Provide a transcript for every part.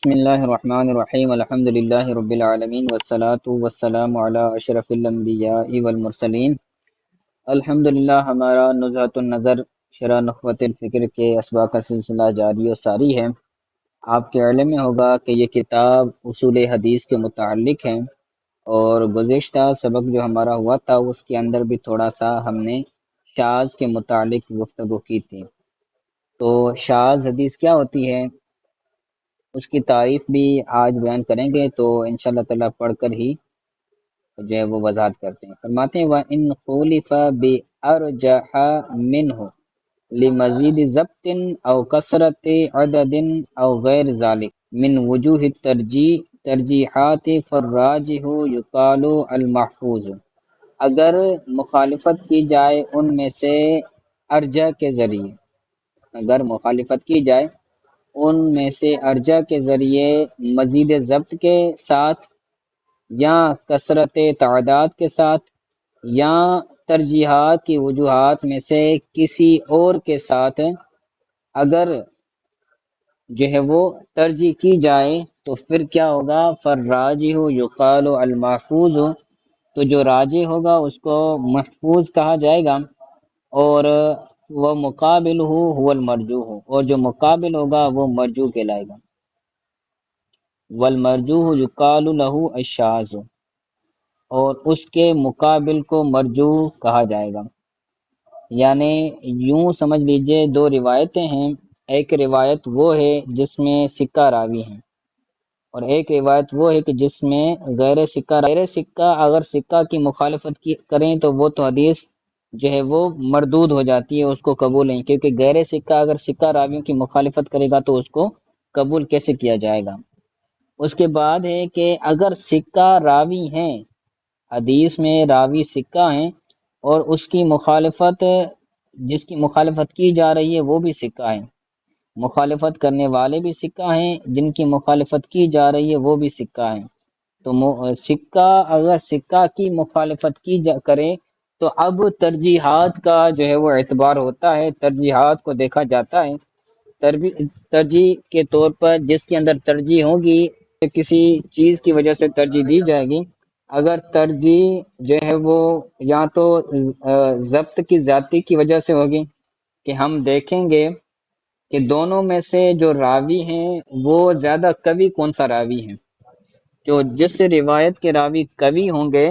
بسم اللہ الرحمن الرحیم الحمد للہ رب العالمین والصلاة والسلام علی اشرف الانبیاء والمرسلین۔ الحمد للہ ہمارا نزہۃ النظر شرح نخوۃ الفکر کے اسباق کا سلسلہ جاری و ساری ہے۔ آپ کے علم میں ہوگا کہ یہ کتاب اصول حدیث کے متعلق ہے، اور گزشتہ سبق جو ہمارا ہوا تھا اس کے اندر بھی تھوڑا سا ہم نے شاذ کے متعلق گفتگو کی تھی۔ تو شاذ حدیث کیا ہوتی ہے اس کی تعریف بھی آج بیان کریں گے، تو انشاءاللہ تعالیٰ پڑھ کر ہی جو ہے وہ وضاحت کرتے ہیں۔ فرماتے ہیں وَإِنْ خُولِفَ بِأَرْجَحَ مِنْهُ لِمَزِيدِ ضَبْطٍ أَوْ كَثْرَةِ عَدَدٍ أَوْ غَيْرِ ذَلِكَ مِنْ وُجُوهِ الترجیحات فالراجح يقال المحفوظ۔ اگر مخالفت کی جائے ان میں سے ارجح کے ذریعے، اگر مخالفت کی جائے ان میں سے ارجح کے ذریعے مزید ضبط کے ساتھ، یا کثرت تعداد کے ساتھ، یا ترجیحات کی وجوہات میں سے کسی اور کے ساتھ اگر جو ہے وہ ترجیح کی جائے تو پھر کیا ہوگا؟ فالراجح یقال المحفوظ، تو جو راجح ہوگا اس کو محفوظ کہا جائے گا، اور وہ مقابل هو المرجوح، اور جو مقابل ہوگا وہ مرجوح کہلائے گا۔ والمرجوح یقال له الشاذ، اور اس کے مقابل کو مرجوح کہا جائے گا۔ یعنی یوں سمجھ لیجئے دو روایتیں ہیں، ایک روایت وہ ہے جس میں سکہ راوی ہیں، اور ایک روایت وہ ہے کہ جس میں غیر سکہ اگر سکہ کی مخالفت کریں تو وہ تو حدیث جو ہے وہ مردود ہو جاتی ہے، اس کو قبول نہیں، کیونکہ غیر سکہ اگر سکہ راویوں کی مخالفت کرے گا تو اس کو قبول کیسے کیا جائے گا۔ اس کے بعد ہے کہ اگر سکہ راوی ہیں، حدیث میں راوی سکہ ہیں، اور اس کی مخالفت، جس کی مخالفت کی جا رہی ہے وہ بھی سکہ ہیں، مخالفت کرنے والے بھی سکہ ہیں، جن کی مخالفت کی جا رہی ہے وہ بھی سکہ ہیں، تو سکہ اگر سکہ کی مخالفت کرے تو اب ترجیحات کا جو ہے وہ اعتبار ہوتا ہے، ترجیحات کو دیکھا جاتا ہے۔ ترجیح کے طور پر جس کے اندر ترجیح ہوگی، کسی چیز کی وجہ سے ترجیح دی جائے گی، اگر ترجیح جو ہے وہ یا تو ضبط کی زیادتی کی وجہ سے ہوگی، کہ ہم دیکھیں گے کہ دونوں میں سے جو راوی ہیں وہ زیادہ قوی کون سا راوی ہے، جو جس روایت کے راوی قوی ہوں گے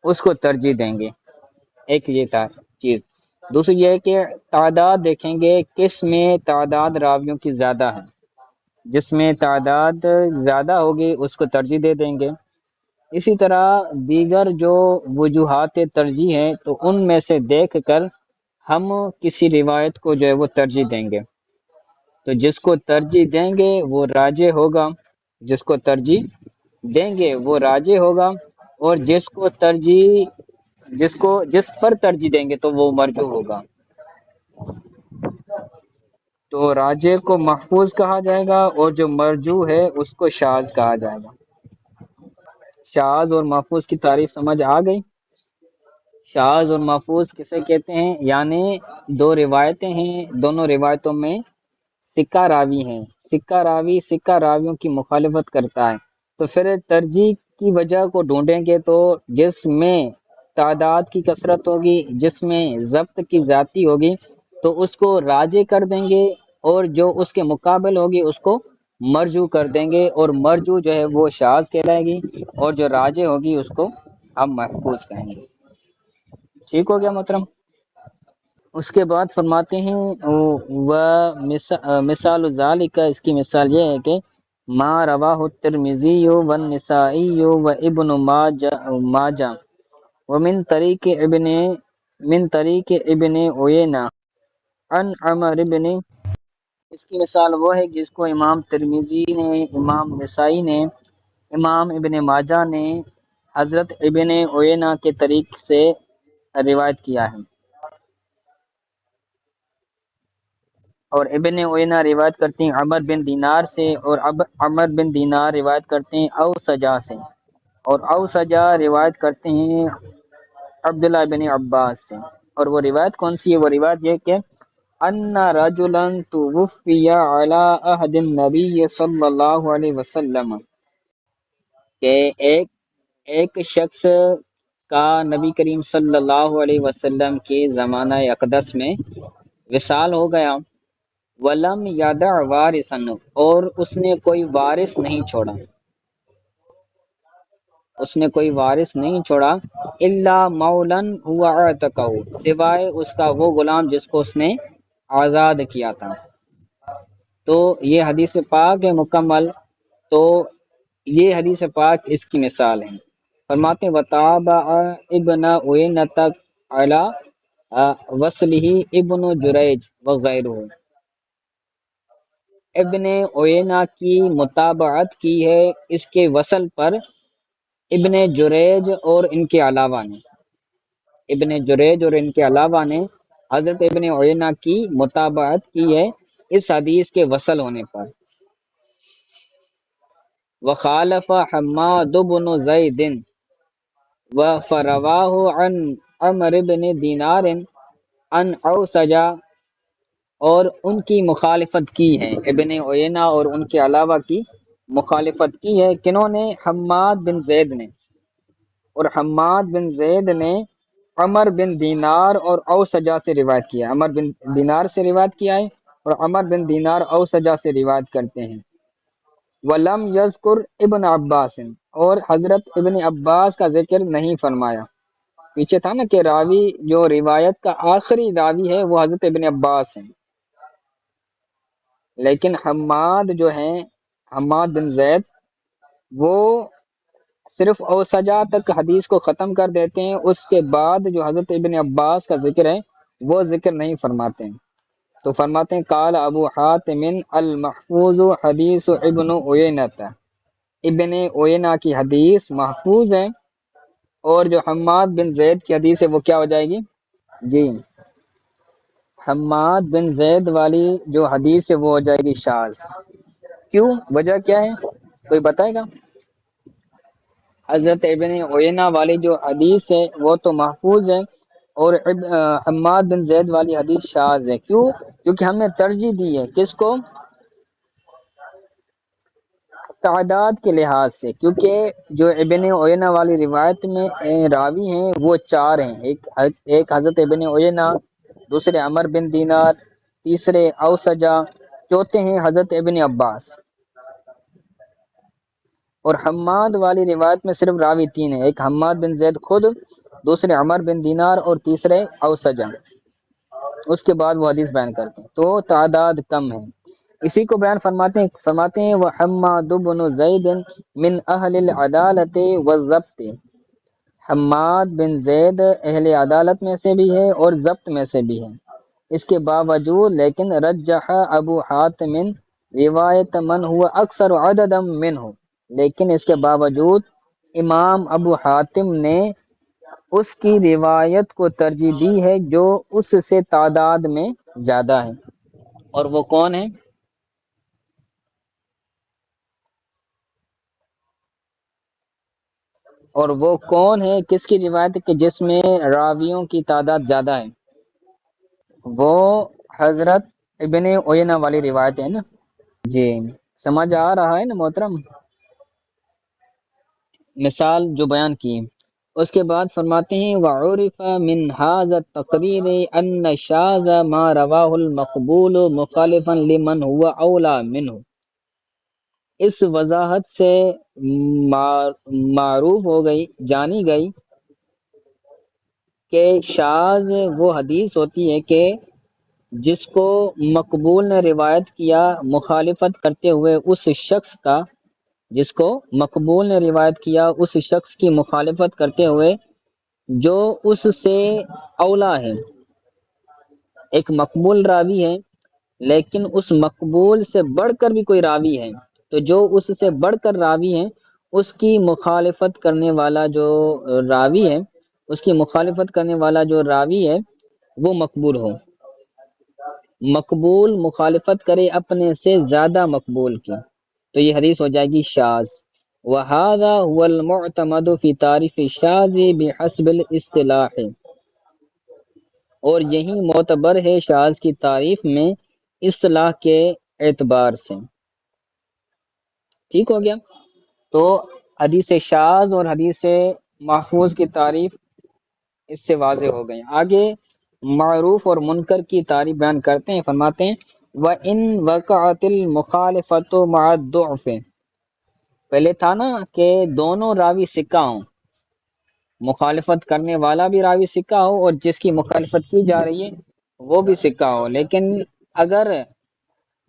اس کو ترجیح دیں گے، ایک یہ چیز۔ دوسری یہ ہے کہ تعداد دیکھیں گے، کس میں تعداد راویوں کی زیادہ ہے، جس میں تعداد زیادہ ہوگی اس کو ترجیح دے دیں گے۔ اسی طرح دیگر جو وجوہات ترجیح ہیں تو ان میں سے دیکھ کر ہم کسی روایت کو جو ہے وہ ترجیح دیں گے، تو جس کو ترجیح دیں گے وہ راجح ہوگا، جس کو ترجیح دیں گے وہ راجح ہوگا، اور جس پر ترجیح دیں گے تو وہ مرجوح ہوگا۔ تو راجح کو محفوظ کہا جائے گا، اور جو مرجوح ہے اس کو شاذ کہا جائے گا۔ شاذ اور محفوظ کی تعریف سمجھ آ گئی؟ شاذ اور محفوظ کسے کہتے ہیں؟ یعنی دو روایتیں ہیں، دونوں روایتوں میں سکہ راوی ہیں، سکہ راویوں کی مخالفت کرتا ہے، تو پھر ترجیح کی وجہ کو ڈھونڈیں گے، تو جس میں تعداد کی کثرت ہوگی، جس میں ضبط کی زیادتی ہوگی تو اس کو راجح کر دیں گے، اور جو اس کے مقابل ہوگی اس کو مرجوح کر دیں گے، اور مرجوح جو ہے وہ شاذ کہلائے گی، اور جو راجح ہوگی اس کو ہم محفوظ کہیں گے۔ ٹھیک ہو گیا محترم؟ اس کے بعد فرماتے ہیں مثال ذالک، اس کی مثال یہ ہے کہ ما رواہ الترمذی والنسائی وابن ماجہ ومن طریق ابن عیینہ عن عمر بن، اس کی مثال وہ ہے جس کو امام ترمذی نے، امام نسائی نے، امام ابن ماجہ نے حضرت ابن عیینہ کے طریق سے روایت کیا ہے، اور ابن عیینہ روایت کرتے ہیں عمر بن دینار سے، اور عمر بن دینار روایت کرتے ہیں اوسجا سے، اور اوسجا روایت کرتے ہیں عبداللہ بن عباس سے۔ اور وہ روایت کون سی ہے؟ وہ روایت یہ کہ ان رجلا توفی علی عہد النبی صلی اللہ علیہ وسلم، کہ ایک شخص کا نبی کریم صلی اللہ علیہ وسلم کے زمانہ اقدس میں وصال ہو گیا، ولم یدع وارثا، اور اس نے کوئی وارث نہیں چھوڑا، اس نے کوئی وارث نہیں چھوڑا، الا مولا هو اعتقہ، سوائے اس کا وہ غلام جس کو اس نے آزاد کیا تھا۔ تو یہ حدیث پاک ہے مکمل۔ تو یہ حدیث پاک اس کی مثال ہے۔ فرماتے ہیں وتابع ابن عینۃ علی وصلہ ابن جریج وغیرہ، ابن عینہ کی متابعت کی ہے اس کے وصل پر ابن جریج اور ان کے علاوہ نے، ابن جریج اور ان کے علاوہ نے حضرت ابن عینہ کی متابعت کی ہے اس حدیث کے وصل ہونے پر۔ وخالف حماد بن زید وفرواہ عن عمر بن دینار عن اوسجا، اور ان کی مخالفت کی ہے ابن عینہ اور ان کے علاوہ کی مخالفت کی ہے کنہوں نے؟ حماد بن زید نے، اور حماد بن زید نے عمر بن دینار اور اوسجا سے روایت کیا ہے، عمر بن دینار سے روایت کیا ہے اور عمر بن دینار اوسجا سے روایت کرتے ہیں۔ ولم یذکر ابن عباس، اور حضرت ابن عباس کا ذکر نہیں فرمایا۔ پیچھے تھا نا کہ راوی جو روایت کا آخری راوی ہے وہ حضرت ابن عباس ہیں، لیکن حماد جو ہیں، حماد بن زید، وہ صرف اوسجا تک حدیث کو ختم کر دیتے ہیں، اس کے بعد جو حضرت ابن عباس کا ذکر ہے وہ ذکر نہیں فرماتے ہیں۔ تو فرماتے ہیں قال ابو حاتم المحفوظ حدیث ابن عینہ، ابن عینہ کی حدیث محفوظ ہے، اور جو حماد بن زید کی حدیث ہے وہ کیا ہو جائے گی؟ جی، حماد بن زید والی جو حدیث ہے وہ ہو جائے گی شاذ۔ کیوں؟ وجہ کیا ہے؟ کوئی بتائے گا؟ حضرت ابن عینہ والی جو حدیث ہے وہ تو محفوظ ہے، اور حماد بن زید والی حدیث شاذ ہے۔ کیوں؟ کیونکہ ہم نے ترجیح دی ہے کس کو؟ تعداد کے لحاظ سے، کیونکہ جو ابن عینہ والی روایت میں راوی ہیں وہ چار ہیں، ایک حضرت ابن عینہ، دوسرے عمر بن دینار، تیسرے اوسجا، چوتھے ہیں حضرت ابن عباس۔ اور حماد والی روایت میں صرف راوی تین ہیں، ایک حماد بن زید خود، دوسرے عمر بن دینار اور تیسرے اوسجا، اس کے بعد وہ حدیث بیان کرتے ہیں، تو تعداد کم ہے۔ اسی کو بیان فرماتے ہیں وحماد بن زید من اہل العدالت والضبط، حماد بن زید اہل عدالت میں سے بھی ہے اور ضبط میں سے بھی ہے، اس کے باوجود لیکن رجح ابو حاتم روایت من ہوا اکثر عددا منہ، لیکن اس کے باوجود امام ابو حاتم نے اس کی روایت کو ترجیح دی ہے جو اس سے تعداد میں زیادہ ہے، اور وہ کون ہے؟ اور وہ کون ہے کس کی روایت کہ جس میں راویوں کی تعداد زیادہ ہے؟ وہ حضرت ابن عینہ والی روایت ہے نا۔ جی، سمجھ آ رہا ہے نا محترم؟ مثال جو بیان کی، اس کے بعد فرماتے ہیں وعرف من هذا التقریر ان الشاذ ما رواه المقبول مخالفا لمن هو اولا منه، اس وضاحت سے معروف ہو گئی، جانی گئی کہ شاذ وہ حدیث ہوتی ہے کہ جس کو مقبول نے روایت کیا مخالفت کرتے ہوئے اس شخص کا، جس کو مقبول نے روایت کیا اس شخص کی مخالفت کرتے ہوئے جو اس سے اولا ہے۔ ایک مقبول راوی ہے لیکن اس مقبول سے بڑھ کر بھی کوئی راوی ہے، تو جو اس سے بڑھ کر راوی ہے اس کی مخالفت کرنے والا جو راوی ہے، اس کی مخالفت کرنے والا جو راوی ہے وہ مقبول ہو، مقبول مخالفت کرے اپنے سے زیادہ مقبول کی، تو یہ حدیث ہو جائے گی شاذ۔ وَهَذَا هُوَ الْمُعْتَمَدُ فِي تَعْرِيفِ الشَّاذِ بِحَسْبِ الْاصْطِلَاحِ، اور یہی معتبر ہے شاذ کی تعریف میں اصطلاح کے اعتبار سے۔ ٹھیک ہو گیا؟ تو حدیث شاذ اور حدیث محفوظ کی تعریف اس سے واضح ہو گئی۔ آگے معروف اور منکر کی تعریف بیان کرتے ہیں، فرماتے ہیں وَإِن وَقَعَتِ الْمُخَالِفَةُ مَعَ الضُّعْفِ۔ پہلے تھا نا کہ دونوں راوی سکہ ہوں، مخالفت کرنے والا بھی راوی سکہ ہو اور جس کی مخالفت کی جا رہی ہے وہ بھی سکہ ہو، لیکن اگر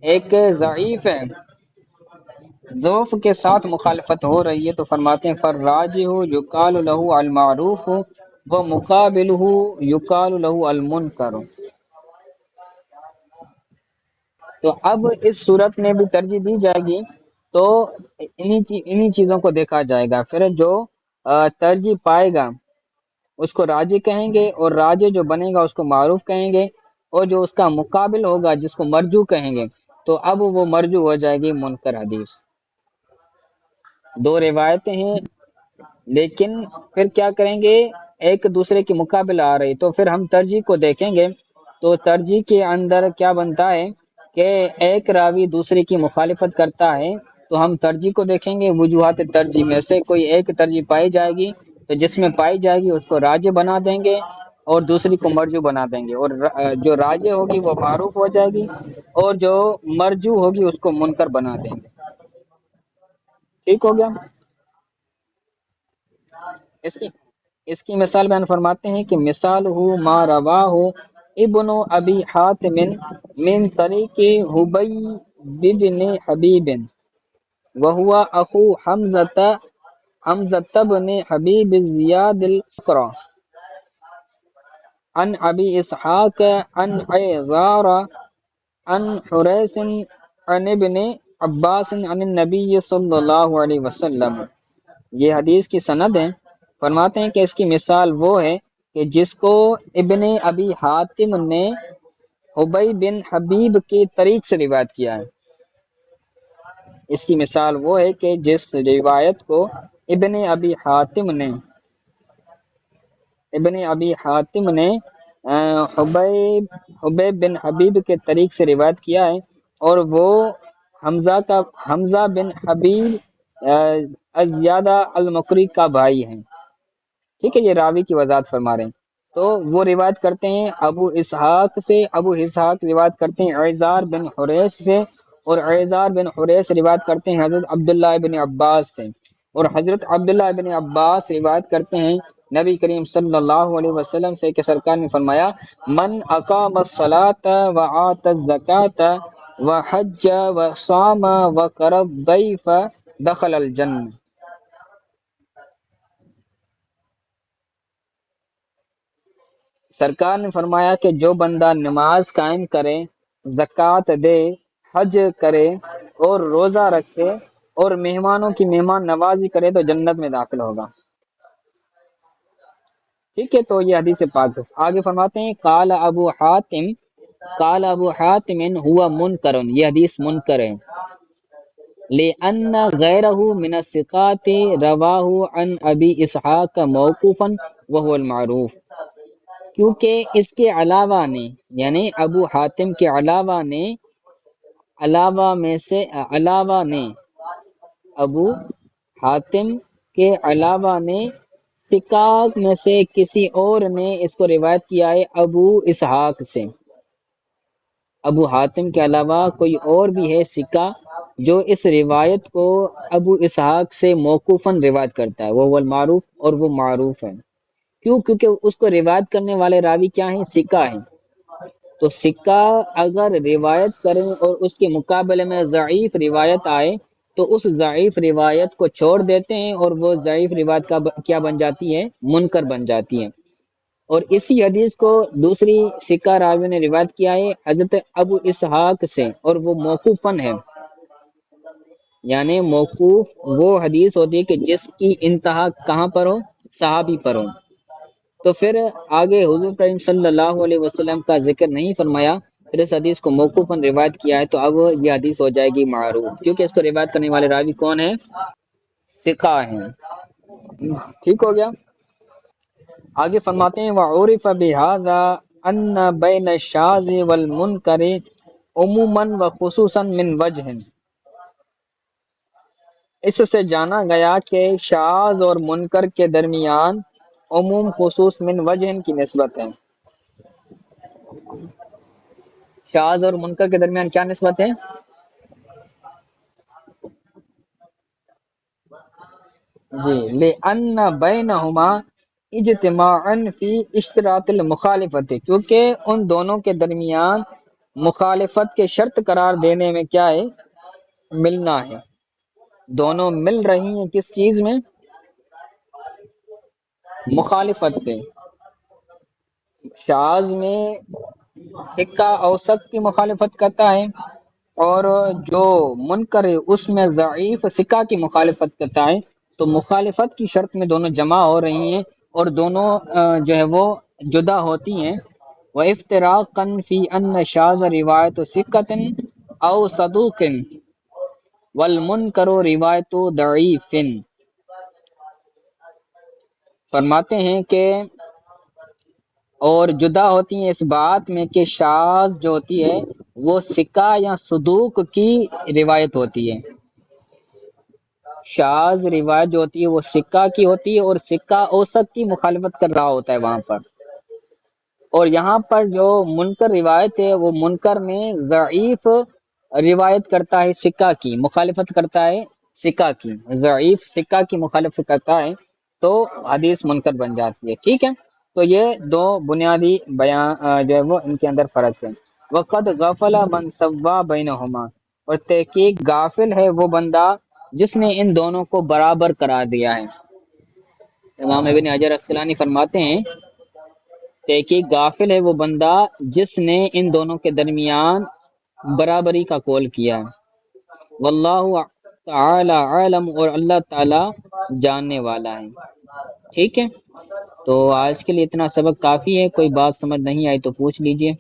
ایک ضعیف ہے، ضعف کے ساتھ مخالفت ہو رہی ہے، تو فرماتے ہیں فَالرَّاجِحُ يُقَالُ لَهُ الْمَعْرُوفُ وَمُقَابِلُهُ يُقَالُ لَهُ الْمُنْكَرُ۔ تو اب اس صورت میں بھی ترجیح دی جائے گی، تو انہی چیزوں کو دیکھا جائے گا، پھر جو ترجیح پائے گا اس کو راجح کہیں گے، اور راجح جو بنے گا اس کو معروف کہیں گے، اور جو اس کا مقابل ہوگا جس کو مرجو کہیں گے تو اب وہ مرجو ہو جائے گی منکر حدیث۔ دو روایتیں ہیں لیکن پھر کیا کریں گے، ایک دوسرے کے مقابل آ رہی، تو پھر ہم ترجیح کو دیکھیں گے، تو ترجیح کے اندر کیا بنتا ہے کہ ایک راوی دوسرے کی مخالفت کرتا ہے تو ہم ترجیح کو دیکھیں گے، وجوہات ترجیح میں سے کوئی ایک ترجیح پائی جائے گی تو جس میں پائی جائے گی اس کو راجح بنا دیں گے اور دوسری کو مرجو بنا دیں گے، اور جو راجح ہوگی وہ معروف ہو جائے گی اور جو مرجو ہوگی اس کو منکر بنا دیں گے۔ ٹھیک ہو گیا؟ اس کی اس کی مثال بیان فرماتے ہیں کہ مثال ہو ما رواہ ابن ابی حاتم من طریق حبی بن حبیب وهو اخو حمزة بن حبیب زیاد القرا عن ابی اسحاق عن عیزار عن حریس عن ابن عباس عن النبی صلی اللہ علیہ وسلم۔ یہ حدیث کی سند ہے۔ فرماتے ہیں کہ اس کی مثال وہ ہے کہ جس کو ابن ابی حاتم نے حبی بن حبیب کی طریق سے روایت کیا ہے۔ اس کی مثال وہ ہے کہ جس روایت کو ابن ابی حاتم نے حبیب بن حبیب کے طریق سے روایت کیا ہے، اور وہ حمزہ بن حبیب زیادہ المقری کا بھائی ہیں۔ ٹھیک ہے، یہ راوی کی وضاحت فرما رہے ہیں۔ تو وہ روایت کرتے ہیں ابو اسحاق روایت کرتے ہیں عیزار بن حریث سے، اور عیزار بن حریث روایت کرتے ہیں حضرت عبداللہ بن عباس سے، اور حضرت عبداللہ بن عباس روایت کرتے ہیں نبی کریم صلی اللہ علیہ وسلم سے کہ سرکار نے فرمایا من اقام الصلاۃ وآت الزکاۃ وحج وصام وقر الضیف دخل الجنہ۔ سرکار نے فرمایا کہ جو بندہ نماز قائم کرے، زکوٰۃ دے، حج کرے اور روزہ رکھے اور مہمانوں کی مہمان نوازی کرے تو جنت میں داخل ہوگا۔ ٹھیک ہے، تو یہ حدیث پاک ہے۔ آگے فرماتے ہیں قال ابو حاتم ہوا منکر، یہ حدیث منکر ہے، لأن غیرہ من الثقات رواہ عن ابی اسحاق موقوفا وهو المعروف، کیونکہ اس کے علاوہ نے، یعنی ابو حاتم کے علاوہ نے ابو حاتم کے علاوہ نے ثقات میں سے کسی اور نے اس کو روایت کیا ہے ابو اسحاق سے۔ ابو حاتم کے علاوہ کوئی اور بھی ہے ثقہ جو اس روایت کو ابو اسحاق سے موقوفاً روایت کرتا ہے، وہ المعروف، اور وہ معروف ہے۔ کیوں؟ کیونکہ اس کو روایت کرنے والے راوی کیا ہیں؟ ثقہ ہیں۔ تو ثقہ اگر روایت کریں اور اس کے مقابلے میں ضعیف روایت آئے تو اس ضعیف روایت کو چھوڑ دیتے ہیں، اور وہ ضعیف روایت کا کیا بن جاتی ہے؟ منکر بن جاتی ہے۔ اور اسی حدیث کو دوسری ثقہ راوی نے روایت کیا ہے حضرت ابو اسحاق سے، اور وہ موقوفاً ہے، یعنی موقوف وہ حدیث ہوتی ہے کہ جس کی انتہا کہاں پر ہو؟ صحابی پر ہو۔ تو پھر آگے حضور کریم صلی اللہ علیہ وسلم کا ذکر نہیں فرمایا، پھر اس حدیث کو موقوفاً روایت کیا ہے، تو اب یہ حدیث ہو جائے گی معروف، کیونکہ اس کو روایت کرنے والے راوی کون ہیں؟ ثقہ ہیں۔ ٹھیک ہو گیا؟ آگے فرماتے ہیں وَعُرِفَ بِهَذَا ان بین الشاذ والمنکر عموما و خصوصا من وجہ، اس سے جانا گیا کہ شاذ اور منکر کے درمیان عموم خصوص من وجہ کی نسبت ہے۔ شاذ اور منکر کے درمیان کیا نسبت ہے؟ جی، لأن بینہما اجتماعا فی اشتراط المخالفت، کیونکہ ان دونوں کے درمیان مخالفت کے شرط قرار دینے میں کیا ہے؟ ملنا ہے۔ دونوں مل رہی ہیں کس چیز میں؟ مخالفت پہ۔ شاذ میں حقہ اوسط کی مخالفت کرتا ہے، اور جو منکر ہے اس میں ضعیف سکہ کی مخالفت کرتا ہے، تو مخالفت کی شرط میں دونوں جمع ہو رہی ہیں، اور دونوں جو ہے وہ جدا ہوتی ہیں۔ وَإِفْتِرَاقًا فِي أَنَّ شَاذَ رِوَایَةُ ثِقَةٍ أَوْ صَدُوقٍ وَالْمُنْکَرُ رِوَایَةُ ضَعِیفٍ، فرماتے ہیں کہ اور جدا ہوتی ہیں اس بات میں کہ شاذ جو ہوتی ہے وہ سکہ یا صدوق کی روایت ہوتی ہے۔ شاذ روایت جو ہوتی ہے وہ سکہ کی ہوتی ہے، اور سکہ اوسط کی مخالفت کر رہا ہوتا ہے وہاں پر، اور یہاں پر جو منکر روایت ہے وہ منکر میں ضعیف روایت کرتا ہے، سکہ کی مخالفت کرتا ہے، سکہ کی ضعیف سکہ کی مخالفت کرتا ہے، تو حدیث منکر بن جاتی ہے۔ ٹھیک ہے، تو یہ دو بنیادی بیان جو ہے وہ ان کے اندر فرق ہے۔ وقد غفل من سوا بینہما، اور تحقیق غافل ہے وہ بندہ جس نے ان دونوں کو برابر قرار دیا ہے۔ امام ابن حجر اسقلانی فرماتے ہیں تحقیق غافل ہے وہ بندہ جس نے ان دونوں کے درمیان برابری کا قول کیا۔ واللہ تعالی عالم، اور اللہ تعالی جاننے والا ہے۔ ٹھیک ہے، تو آج کے لیے اتنا سبق کافی ہے، کوئی بات سمجھ نہیں آئی تو پوچھ لیجئے۔